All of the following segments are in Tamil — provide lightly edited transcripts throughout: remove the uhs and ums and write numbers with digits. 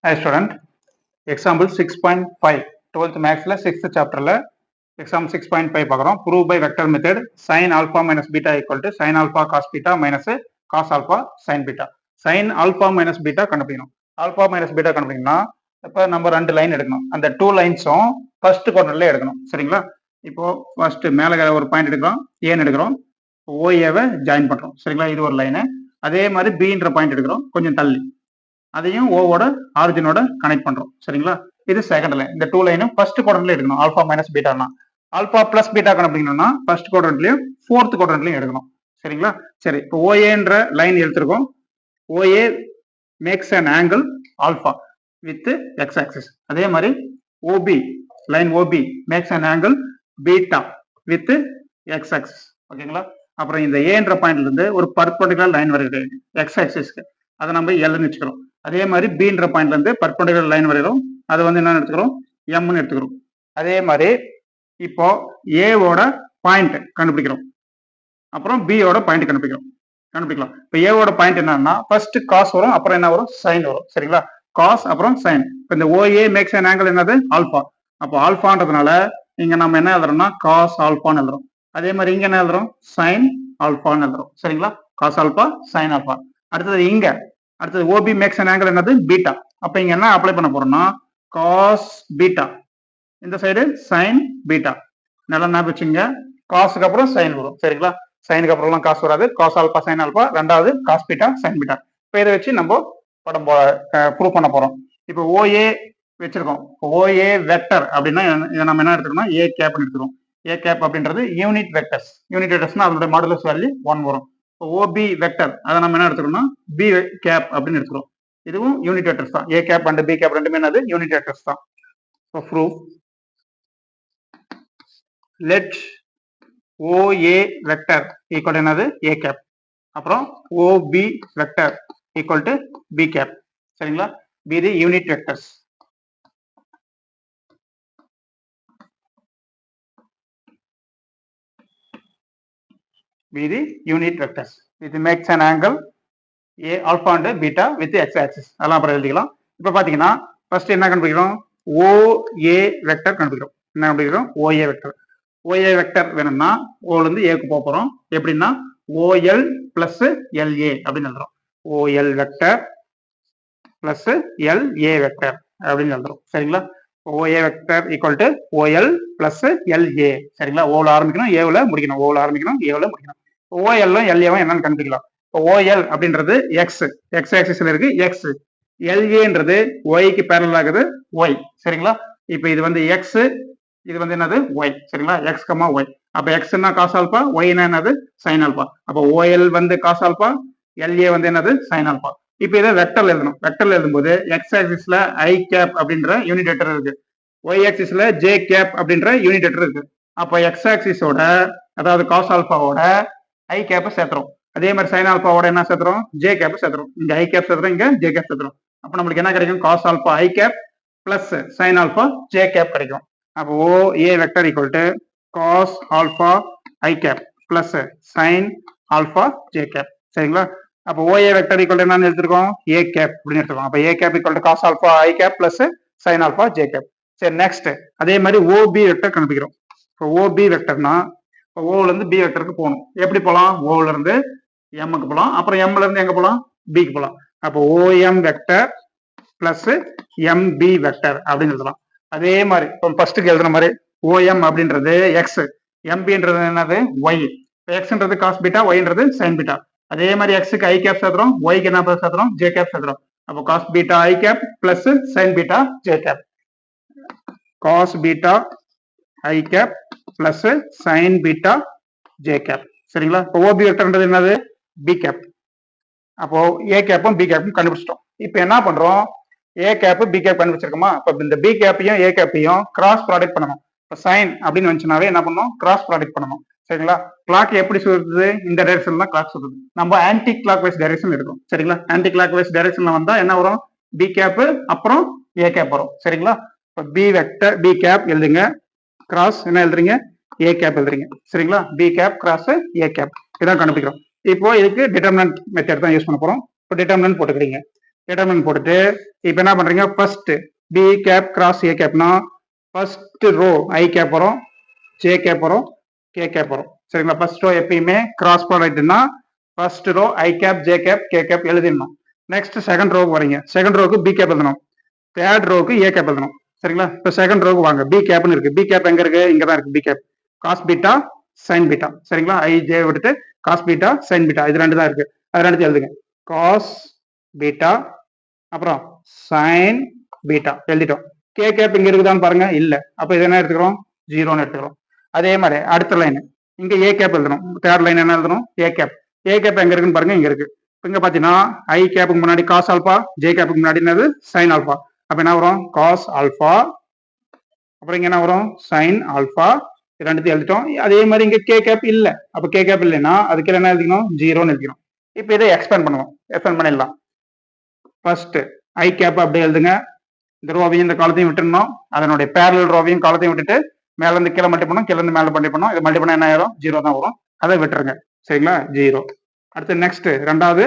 Hi student, example 6.5 12th mathsல 6th chapterல example 6.5 பார்க்குறோம். prove by vector method sin alpha minus beta equal to sin alpha cos beta minus cos alpha sin beta. sin alpha minus beta கண்டுபிடிக்கணும். alpha minus beta கண்டுபிடிக்கணும்னா இப்போ நம்ம ரெண்டு லைன் எடுக்கணும். அந்த டூ லைன்ஸும் ஃபர்ஸ்ட் குவாட்ரண்ட்ல எடுக்கணும். சரிங்களா? இப்போ ஃபர்ஸ்ட் மேலே ஒரு பாயிண்ட் எடுக்கிறோம், ஏன்னு எடுக்கிறோம், ஓஏவை ஜாயின் பண்றோம். சரிங்களா? இது ஒரு லைனு. அதே மாதிரி பின்ற பாயிண்ட் எடுக்கிறோம் கொஞ்சம் தள்ளி, அதையும் ஓவோட ஆரிஜினோட கனெக்ட் பண்றோம். சரிங்களா? இது செகண்ட் லைன். இந்த டூ லைனும் ஃபர்ஸ்ட் குவாட்ரண்ட்ல எடுக்கணும். ஆல்பா மைனஸ் பீட்டானா ஆல்பா பிளஸ் பீட்டா கண்டுபிடிக்கணும்னா ஃபர்ஸ்ட் குவாட்ரண்ட்லயும் ஃபோர்த் குவாட்ரண்ட்லயும் எடுக்கணும். சரிங்களா? சரி, இப்போ ஓஏன்ற லைன் எடுத்திருக்கோம். OA makes an angle alpha with X axis. அதே மாதிரி OB line OB makes an angle beta with X axis. ஓகேங்களா? அப்புறம் இந்த ஏன்ற பாயிண்ட்ல இருந்து ஒரு பர்பண்டிகுலர் லைன் வருது எக்ஸ் ஆக்சிஸ்க்கு, அதை நம்ம எல்னு வச்சுக்கிறோம். அதே மாதிரி பின்ற பாயிண்ட்ல இருந்து பர்பண்டிகுலர் லைன் வரையிறோம், அதை வந்து என்ன எடுத்துக்கிறோம், எம்னு எடுத்துக்கிறோம். அதே மாதிரி இப்போ ஏவோட பாயிண்ட் கண்டுபிடிக்கிறோம், அப்புறம் பியோட பாயிண்ட் கண்டுபிடிக்கலாம். இப்போ ஏவோட பாயிண்ட் என்னன்னா ஃபர்ஸ்ட் காஸ் வரும், அப்புறம் என்ன வரும், சைன் வரும். சரிங்களா? காஸ் அப்புறம் சைன். இப்போ இந்த ஓஏ மேக்ஸ் அன் ஆங்கிள் என்னது, ஆல்பா. அப்போ ஆல்பான்றதுனால இங்க நம்ம என்ன எழுதுறோம்னா காஸ் ஆல்பான்னு எழுதுறோம். அதே மாதிரி இங்க என்ன எழுதுறோம், சைன் ஆல்பான்னு எழுதுறோம். சரிங்களா? Cos alpha sine alpha. அடுத்தது ஓபி மேக்ஸ் அன் ஆங்கிள் என்னது, பீட்டா. அப்ப இங்க என்ன அப்ளை பண்ண போறோம்னா காஸ் பீட்டா, இந்த சைடு சைன் பீட்டா. நல்லா ஞாபகம் வச்சுங்க, காசுக்கு அப்புறம் சைன் வரும். சரிங்களா? சைனுக்கு அப்புறம் காசு வராது. காஸ் ஆல்பா சைன் ஆல்பா, ரெண்டாவது காஸ் பீட்டா சைன் பீட்டா. இப்போ இதை வச்சு நம்ம படம் ப்ரூவ் பண்ண போறோம். இப்போ ஓஏ வச்சிருக்கோம். ஓஏ வெக்டர் அப்படின்னா இதை நம்ம என்ன எடுத்துக்கணும், ஏ கேப் எடுத்துக்கிறோம். ஏ கேப் அப்படின்றது யூனிட் வெக்டர்ஸ். யூனிட் வெக்டர்ஸ்னா அதோட மாடுலஸ் வேல்யூ 1 வரும். ஓபி வெக்டர் அதை நம்ம என்ன எடுத்துக்கணும்னா பி கேப் அப்படின்னு எடுத்துக்கிறோம். இதுவும் யூனிட் வெக்டர்ஸ் தான். A cap and B cap ரெண்டுமே என்னது, யூனிட் வெக்டர்ஸ் தான். So prove let OA vector equal என்னது, ஏ கேப், அப்புறம் OB vector equal to B cap. சரிங்களா? Be the unit vectors. Be the unit vectors. It makes an angle a alpha and beta with the x axis. அதெல்லாம் அப்புறம் எழுதிக்கலாம். இப்போ பாத்தீங்கன்னா ஃபர்ஸ்ட் என்ன கண்டுபிடிக்கிறோம், OA வெக்டர் கண்டுபிடிக்கிறோம். என்ன கண்டுபிடிக்கிறோம், OA வெக்டர். OA வெக்டர் வேணும்னா ஓல இருந்து ஏக்கு போக போறோம். எப்படின்னா OL பிளஸ் LA அப்படின்னு எழுதுறோம். OL vector plus LA vector அப்படின்னு எழுதுறோம். சரிங்களா? OA vector equal to OL plus LA. சரிங்களா? ஓல ஆரம்பிக்கணும், ஏவுல முடிக்கணும். ஓல ஆரம்பிக்கணும், ஏவுல முடிக்கணும். ஓஎல்லும் எல்ஏவும் என்னன்னு கண்டுபிடிக்கலாம். ஓஎல் அப்படின்றது எக்ஸ், எக்ஸ் ஆக்சிஸ்ல இருக்கு எக்ஸ். எல்ஏன்றது ஒய்க்கு பேரல் ஆகுது ஒய். சரிங்களா? இப்போ இது வந்து எக்ஸ், இது வந்து என்னது ஒய். சரிங்களா? X comma Y. அப்ப எக்ஸ்னா காஸ் ஆல்பா, ஒய்னா என்னது சைன் ஆல்பா. அப்போ ஓஎல் வந்து காஸ் ஆல்பா, எல்ஏ வந்து என்னது சைன் ஆல்பா. இப்போ இதை வெக்டர்ல எழுதணும். வெக்டர்ல எழுதும்போது எக்ஸ் ஆக்சிஸ்ல ஐ கேப் அப்படின்ற யூனிட் வெக்டர் இருக்கு, ஒய் ஆக்சிஸ்ல ஜே கேப் அப்படின்ற யூனிட் வெக்டர் இருக்கு. அப்போ எக்ஸ் ஆக்சிஸோட அதாவது காஸ் ஆல்பாவோட ஐ கேப்பை சேர்த்துறோம். அதே மாதிரி சைன் ஆல்பாவோட என்ன சேர்த்துறோம், ஜே கேப்பை சேர்த்துறோம். இங்க ஐ கேப் சேர்த்துறோம், இங்க ஜே கேப் சேர்த்துறோம். அப்போ நம்மளுக்கு என்ன கிடைக்கும், cos alpha I cap plus sin alpha J cap கிடைக்கும். அப்போ O A vector equal to cos alpha I cap plus sin alpha J cap. சரிங்களா? அப்போ ஓஏ வெக்டர் ஈக்குவல் டு என்னன்னு எடுத்துருக்கோம், ஏ கேப் அப்படின்னு எடுத்துருக்கோம். அப்போ A cap equal to cos alpha I cap plus sin alpha J cap. சரி, நெக்ஸ்ட் அதே மாதிரி ஓபி வெக்டர் கண்டுபிடிக்கிறோம். இப்போ ஓபி வெக்டர்னா ஓல இருந்து பி வெக்டருக்கு போகணும். எப்படி போகலாம், ஓல இருந்து எம்முக்கு போகலாம், அப்புறம் எம்ல இருந்து எங்க போகலாம், பிக்கு போகலாம். அப்போ OEM vector plus MP vector அப்படின்னு எழுதலாம். அதே மாதிரி இப்போ ஃபர்ஸ்ட்டுக்கு எழுதுன மாதிரி ஓஎம் அப்படின்றது எக்ஸ், எம்பின்றது என்னது ஒய். எக்ஸ்ன்றது காஸ் பீட்டா, ஒய்ன்றது சைன் பீட்டா. அதே மாதிரி எக்ஸுக்கு ஐ கேப் சேர்த்துறோம், ஒய்க்கு என்ன சேர்த்துறோம், ஜே கேப் சேர்த்துறோம். அப்போ cos beta I cap plus sin beta J cap. Cos beta I cap plus sin beta J cap. சரிங்களா? இப்போ ஓபி வெக்டர்ன்றது என்னது, பி கேப். அப்போ ஏ கேப்பும் பி கேப்பும் கண்டுபிடிச்சிட்டோம். இப்போ என்ன பண்றோம், ஏ கேப் பி கேப் கண்டுபிடிச்சிருக்கோமா, இப்போ இந்த பி கேப்பையும் ஏ கேப்பையும் கிராஸ் ப்ராடக்ட் பண்ணணும். இப்போ சைன் அப்படின்னு வந்துச்சுனாவே என்ன பண்ணணும், கிராஸ் ப்ராடக்ட் பண்ணணும். சரிங்களா? கிளாக் எப்படி சுத்துது, இந்த டைரக்ஷன் தான் கிளாக் சுத்துது. நம்ம ஆன்டி கிளாக் வைஸ் டைரக்ஷன் இருக்கும். சரிங்களா? ஆன்டி கிளாக் வைஸ் டைரக்ஷன்ல வந்தா என்ன வரும், பி கேப் அப்புறம் ஏ கேப் வரும். சரிங்களா? இப்போ பி வெக்டர் பி கேப் எழுதுங்க, கிராஸ் என்ன எழுதுறீங்க, ஏ கேப் எழுதுறீங்க. சரிங்களா? B cap cross A cap இதான் கண்டுபிடிக்கிறோம். இப்போ இதுக்கு டிட்டர்மினன்ட் மெத்தட் தான் யூஸ் பண்ண போறோம். இப்போ டிட்டர்மினன்ட் போட்டுக்கிறீங்க. டிட்டர்மினன்ட் போட்டுட்டு இப்போ என்ன பண்றீங்க first B cap cross A கேப்னா ஃபர்ஸ்ட் ரோ ஐ கேப் வரும், ஜே கேப் வரும், கே கேப் வரும். சரிங்களா? ஃபர்ஸ்ட் ரோ எப்பயுமே கிராஸ் ப்ராடக்ட்னா first row I cap J cap K cap எழுதிடணும். நெக்ஸ்ட் செகண்ட் ரோக்கு வரீங்க, செகண்ட் ரோக்கு பி கேப் எழுதணும், தேர்ட் ரோக்கு ஏ கேப் எழுதணும். சரிங்களா? இப்போ செகண்ட் ரோக்கு வாங்க, பி கேப்னு இருக்கு, பி கேப் எங்க இருக்கு? இங்க தான் இருக்கு B cap, cos beta sine beta. சரிங்களா? ஐ ஜே விட்டுட்டு காஸ் பீட்டா சைன் பீட்டா இது ரெண்டு தான் இருக்கு, அது ரெண்டு எழுதுங்க. காஸ் பீட்டா அப்புறம் சைன் பீட்டா எழுதிட்டோம். கே கேப் இங்க இருக்குதான்னு பாருங்க, இல்ல. அப்ப இது என்ன எடுத்துக்கிறோம்? ஜீரோன்னு எடுத்துக்கிறோம். அதே மாதிரி அடுத்த லைன் இங்க ஏ கேப் எழுதணும், தேர்ட் லைன் என்ன எழுதணும்? ஏ கேப். ஏ கேப் எங்க இருக்குன்னு பாருங்க, இங்க இருக்கு. இங்க பாத்தீங்கன்னா ஐ கேப்புக்கு முன்னாடி காஸ் ஆல்பா, ஜே கேப்புக்கு முன்னாடி என்னது? Sine alpha. அப்ப என்ன வரும்? காஸ் ஆல்பா, அப்புறம் இங்க என்ன வரும்? Sine alpha. ரெண்டுத்தையும் எழுதிட்டோம். அதே மாதிரி இங்க கே கேப் இல்ல, அப்ப கே கேப் இல்லைன்னா அதுக்கு என்ன எழுதிக்கணும்? ஜீரோன்னு எழுதிக்கணும். இப்ப இதை எக்ஸ்பேண்ட் பண்ணுவோம், எக்ஸ்பேண்ட் பண்ணிடலாம். ஃபர்ஸ்ட் ஐ கேப் அப்படியே எழுதுங்க, இந்த ரோவையும் இந்த காலத்தையும் விட்டுருந்தோம், அதனுடைய பேரலல் ரோவையும் காலத்தையும் விட்டுட்டு மேல இருந்து கீழே மல்டி பண்ணோம், கீழே இருந்து மேல மல்டி பண்ணோம். இது மல்டி பண்ணா என்ன ஆயிரும்? ஜீரோ தான் வரும், அதை விட்டுருங்க. சரிங்களா? ஜீரோ. அடுத்து நெக்ஸ்ட் ரெண்டாவது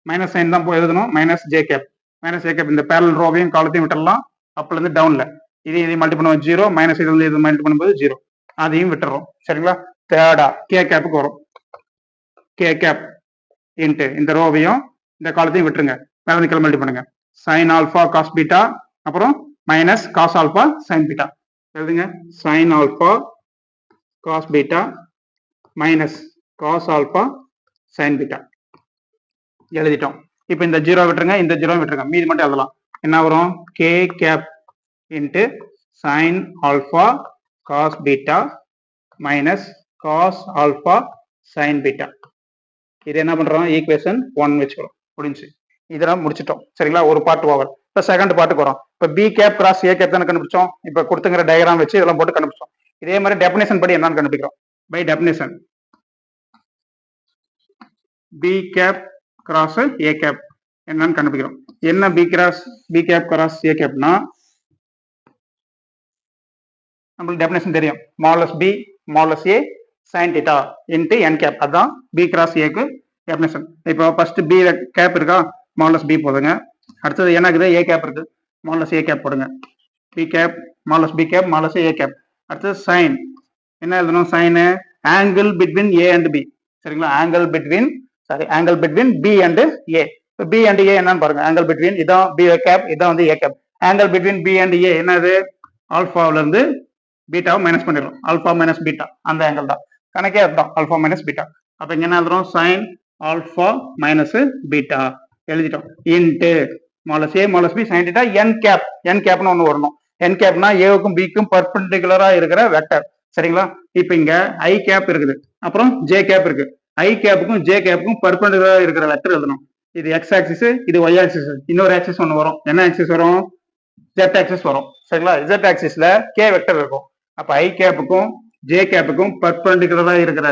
மைனஸ் சைன் தான் போய் எழுதணும், minus J cap. Minus J cap இந்த பேரலல் ரோவையும் காலத்தையும் விட்டுறலாம், அப்ல இருந்து டவுன்ல இதையும் மல்டி பண்ணுவோம் ஜீரோ, மைனஸ் இதுல இருந்து இது மல்டி பண்ணும்போது ஜீரோ, அதையும் விட்டுறோம். சரிங்களா? தேர்டா கே கேப்புக்கு வரும், கே கேப் இன்ட்டு இந்த ரோவையும் இந்த காலத்தையும் விட்டுருங்க, மேல இருந்து கீழே மல்டி பண்ணுங்க. சைன் ஆல்பா காஸ் பீட்டா அப்புறம் minus cos alpha sine beta எழுதுங்க. Sine alpha cos beta minus cos alpha sine beta எழுதிட்டோம். இப்போ இந்த ஜீரோ விட்டுருங்க, இந்த ஜீரோ விட்டுருங்க, மீதி மட்டும் எழுதலாம். என்ன வரும்? K cap into sine alpha cos beta minus cos alpha sine beta. இது என்ன பண்றோம்? ஈக்குவேஷன் 1 வச்சுக்கிறோம். முடிஞ்சு, இதெல்லாம் முடிச்சிட்டோம். சரிங்களா? ஒரு பார்ட் ஓவர். இப்போ செகண்ட் பார்ட்டுக்கு வரோம். இப்போ B cap cross A cap தானே கண்டுபிடிச்சோம். இப்போ கொடுத்துங்கிற டயக்ராம் வச்சு இதெல்லாம் போட்டு கண்டுபிடிச்சோம். இதே மாதிரி டெபினேஷன் படி என்னன்னு கண்டுபிடிக்கிறோம். By definition B cap cross A cap என்னன்னு கண்டுபிடிக்கிறோம். என்ன பி கேப் கிராஸ் ஏ கேப்னா நம்மளுக்கு டெபினேஷன் தெரியும், modulus B modulus A sine theta into N cap. அதான் பி கிராஸ் ஏக்கு டெபினேஷன். இப்போ ஃபர்ஸ்ட் பி கேப் இருக்கா, மாலஸ் பி போடுங்க. அடுத்தது என்ன இருக்குது? ஏ கேப் இருக்கு, மாலஸ் ஏ கேப் போடுங்க. B cap modulus B cap modulus A cap. அடுத்தது சைன் என்ன எழுதணும்? Sine angle between A and B. சரிங்களா? Angle between B and A. B and A என்னன்னு பாருங்க. ஆங்கிள் பிட்வீன் இதான் பி கேப், இதான் வந்து A cap. Angle between B and A என்னது? ஆல்பாவில இருந்து பீட்டாவை மைனஸ் பண்ணிடுறோம், ஆல்பா மைனஸ் பீட்டா, அந்த ஆங்கிள் தான் கணக்கே அதுதான், ஆல்பா மைனஸ் பீட்டா. அப்ப இங்க என்ன எழுதுறோம்? சைன் ஆல்பா மைனஸ் பீட்டா எழுதிட்டோம். Into modulus A modulus B sine theta N cap. N கேப்னு ஒண்ணு வரணும். என் கேப்னா ஏவுக்கும் பிக்கும் பர்பெண்டிகுலரா இருக்கிற வெக்டர். சரிங்களா? இப்ப இங்க ஐ கேப் இருக்குது, அப்புறம் ஜே கேப் இருக்கு. ஐ கேப்புக்கும் ஜே கேப்புக்கும் பர்பெண்டிகுலரா இருக்கிற வெக்டர் எழுதணும். இது எக்ஸ் ஆக்சிஸ், இது ஒய் ஆக்சிஸ். இன்னொரு ஆக்சிஸ் ஒன்று வரும். என்ன ஆக்சிஸ் வரும்? ஜெட் ஆக்சிஸ் வரும். சரிங்களா? ஜெட் ஆக்சிஸ்ல கே வெக்டர் இருக்கும். அப்ப ஐ கேப்புக்கும் ஜே கேப்புக்கும் பர்பெண்டிகுலரா இருக்கிற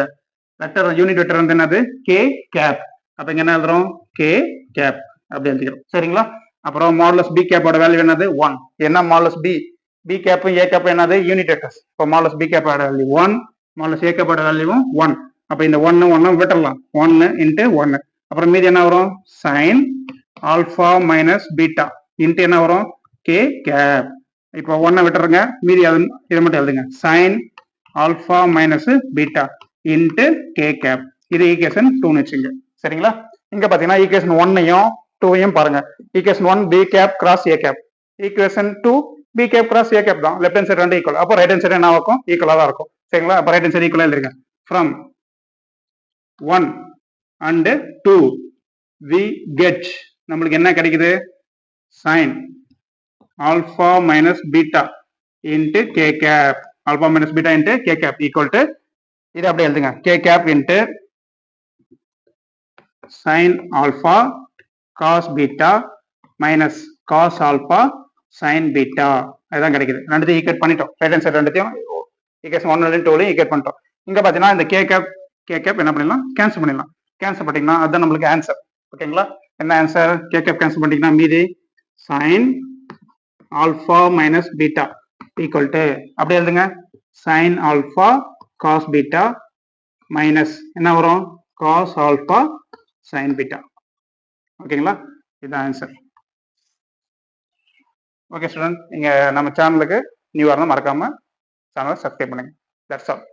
வெக்டர் யூனிட் வெக்டர் வந்து என்னது? K cap. அப்ப இங்க என்ன எழுதுறோம்? கே கேப் அப்படி எழுதிக்கிறோம். சரிங்களா? அப்புறம் மாடலஸ் பி கேப்போட வேல்யூ என்னது? 1. என்ன மாடலஸ் பி? பி கேப்பும் ஏ கேப்பும் என்னது? Unit vectors. இப்போ மாடலஸ் பி கேப்போட வேல்யூ 1, மாடலஸ் ஏ கேப்போட வேல்யூவும் 1. அப்ப இந்த 1 விட்டுறலாம், 1 இன்ட்டு 1. அப்புறம் மீதி என்ன வரும்? Sine alpha minus beta into என்ன வரும்? K cap. இப்போ 1 விட்டுருங்க, மீதி இதை மட்டும் எழுதுங்க. Sine alpha minus beta into K cap. இது ஈக்குவேஷன் 2ன்னு வச்சுங்க. சரிங்களா? இங்க பாத்தீங்கன்னா ஈக்குவேஷன் 1ஐயும் 2ஐயும் பாருங்க. Equation 1 B cap cross A cap, equation 2 B cap cross A cap தான். லெஃப்ட் ஹேண்ட் சைடு ரெண்டு ஈக்குவல், அப்போ ரைட் ஹேண்ட் சைடு என்ன இருக்கும்? ஈக்குவலா தான் இருக்கும். சரிங்களா? அப்போ ரைட் ஹேண்ட் சைடு ஈக்குவலா எழுதிருங்க. ஃப்ரம் 1 and 2 we get நம்மளுக்கு என்ன கிடைக்குது? Sine alpha minus beta into K cap. Alpha minus beta into K cap equal to இது அப்படியே எழுதுங்க. K cap into sine alpha cos beta minus cos alpha sine beta. அதுதான் கிடைக்குது. ரெண்டுத்தையும் ஈக்குவேட் பண்ணிட்டோம். ரைட் ஹேண்ட் சைடு ரெண்டுத்தையும் ஈக்குவேஷன் 1 and 2 ஈக்குவேட் பண்ணிட்டோம். இங்க பாத்தீங்கன்னா இந்த கே கேப் என்ன பண்ணிடலாம்? கேன்சல் பண்ணிடலாம். கேன்சல் பண்ணிட்டீங்கன்னா அதுதான் நம்மளுக்கு ஆன்சர். ஓகேங்களா? என்ன ஆன்சர்? கே கேப் கேன்சல் பண்ணிட்டீங்கன்னா மீதி sine alpha minus beta equal to அப்படி எழுதுங்க. Sine alpha cos beta minus என்ன வரும்? Cos alpha sine beta. ஓகேங்களா? இதுதான் ஆன்சர். ஓகே ஸ்டூடெண்ட், நீங்க நம்ம சேனலுக்கு நியூ வரணும், மறக்காம சேனலை சப்ஸ்கிரைப் பண்ணுங்க. That's all.